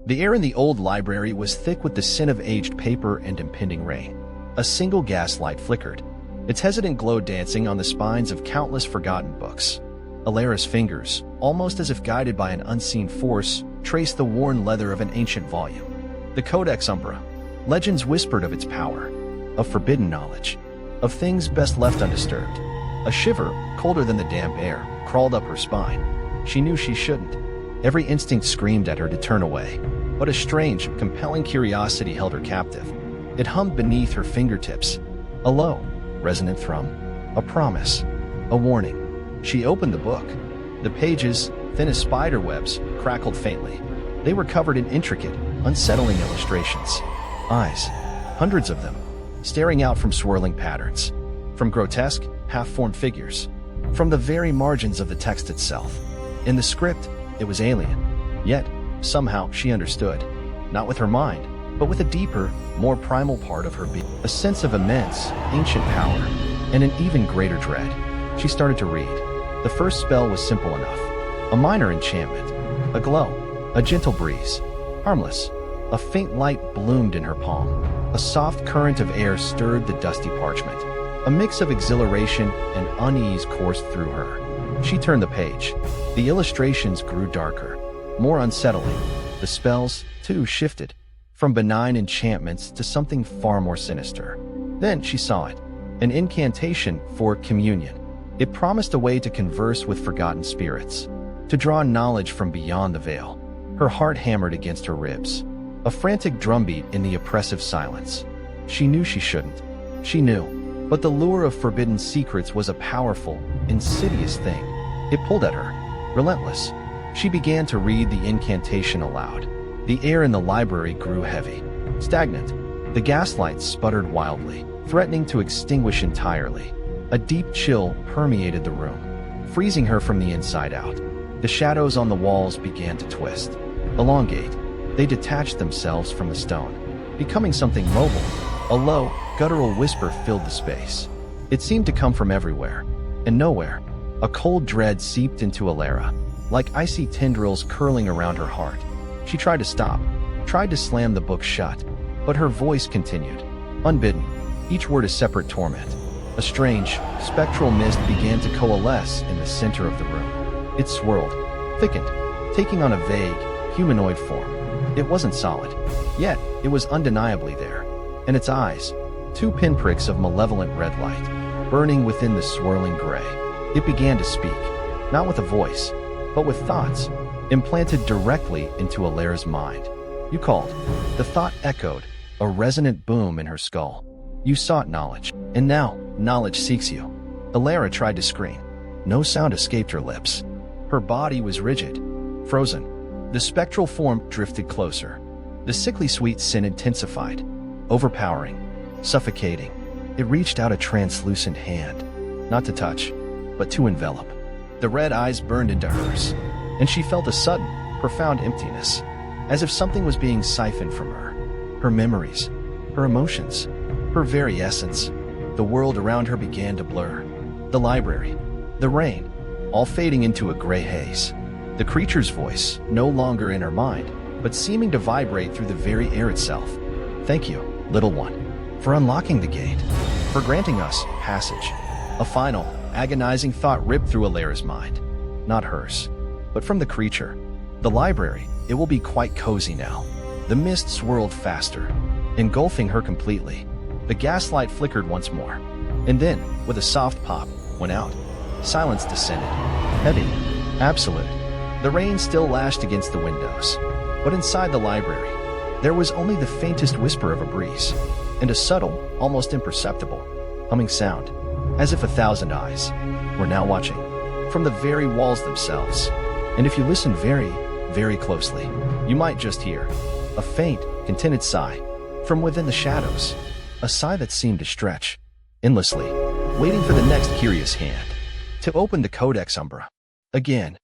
The air in the old library was thick with the scent of aged paper and impending rain. A single gaslight flickered, its hesitant glow dancing on the spines of countless forgotten books. Alara's fingers, almost as if guided by an unseen force, traced the worn leather of an ancient volume. The Codex Umbra. Legends whispered of its power, of forbidden knowledge, of things best left undisturbed. A shiver, colder than the damp air, crawled up her spine. She knew she shouldn't. Every instinct screamed at her to turn away, but a strange, compelling curiosity held her captive. It hummed beneath her fingertips, a low, resonant thrum, a promise, a warning. She opened the book. The pages, thin as spider webs, crackled faintly. They were covered in intricate, unsettling illustrations. Eyes, hundreds of them, staring out from swirling patterns, from grotesque, half-formed figures, from the very margins of the text itself. In the script, it was alien. Yet, somehow, she understood. Not with her mind, but with a deeper, more primal part of her being. A sense of immense, ancient power, and an even greater dread. She started to read. The first spell was simple enough. A minor enchantment. A glow. A gentle breeze. Harmless. A faint light bloomed in her palm. A soft current of air stirred the dusty parchment. A mix of exhilaration and unease coursed through her. She turned the page. The illustrations grew darker, more unsettling. The spells, too, shifted, from benign enchantments to something far more sinister. Then she saw it. An incantation for communion. It promised a way to converse with forgotten spirits, to draw knowledge from beyond the veil. Her heart hammered against her ribs. A frantic drumbeat in the oppressive silence. She knew she shouldn't. She knew. But the lure of forbidden secrets was a powerful, insidious thing. It pulled at her, relentless. She began to read the incantation aloud. The air in the library grew heavy, stagnant. The gaslights sputtered wildly, threatening to extinguish entirely. A deep chill permeated the room, freezing her from the inside out. The shadows on the walls began to twist, elongate. They detached themselves from the stone, becoming something mobile. A low, guttural whisper filled the space. It seemed to come from everywhere and nowhere. A cold dread seeped into Alara, like icy tendrils curling around her heart. She tried to stop, tried to slam the book shut, but her voice continued, unbidden, each word a separate torment. A strange, spectral mist began to coalesce in the center of the room. It swirled, thickened, taking on a vague, humanoid form. It wasn't solid, yet it was undeniably there. And its eyes, two pinpricks of malevolent red light, burning within the swirling gray. It began to speak, not with a voice, but with thoughts, implanted directly into Alara's mind. You called. The thought echoed, a resonant boom in her skull. You sought knowledge, and now knowledge seeks you. Alara tried to scream. No sound escaped her lips. Her body was rigid, frozen. The spectral form drifted closer. The sickly sweet scent intensified, overpowering, suffocating. It reached out a translucent hand, not to touch, but to envelop. The red eyes burned into hers, and she felt a sudden, profound emptiness, as if something was being siphoned from her. Her memories, her emotions, her very essence. The world around her began to blur. The library, the rain, all fading into a gray haze. The creature's voice, no longer in her mind, but seeming to vibrate through the very air itself. Thank you, little one, for unlocking the gate, for granting us passage. A final, agonizing thought ripped through Alara's mind. Not hers, but from the creature. The library, it will be quite cozy now. The mist swirled faster, engulfing her completely. The gaslight flickered once more, and then, with a soft pop, went out. Silence descended, heavy, absolute. The rain still lashed against the windows, but inside the library, there was only the faintest whisper of a breeze, and a subtle, almost imperceptible, humming sound, as if 1,000 eyes were now watching, from the very walls themselves. And if you listen very, very closely, you might just hear a faint, contented sigh from within the shadows, a sigh that seemed to stretch endlessly, waiting for the next curious hand to open the Codex Umbra. Again,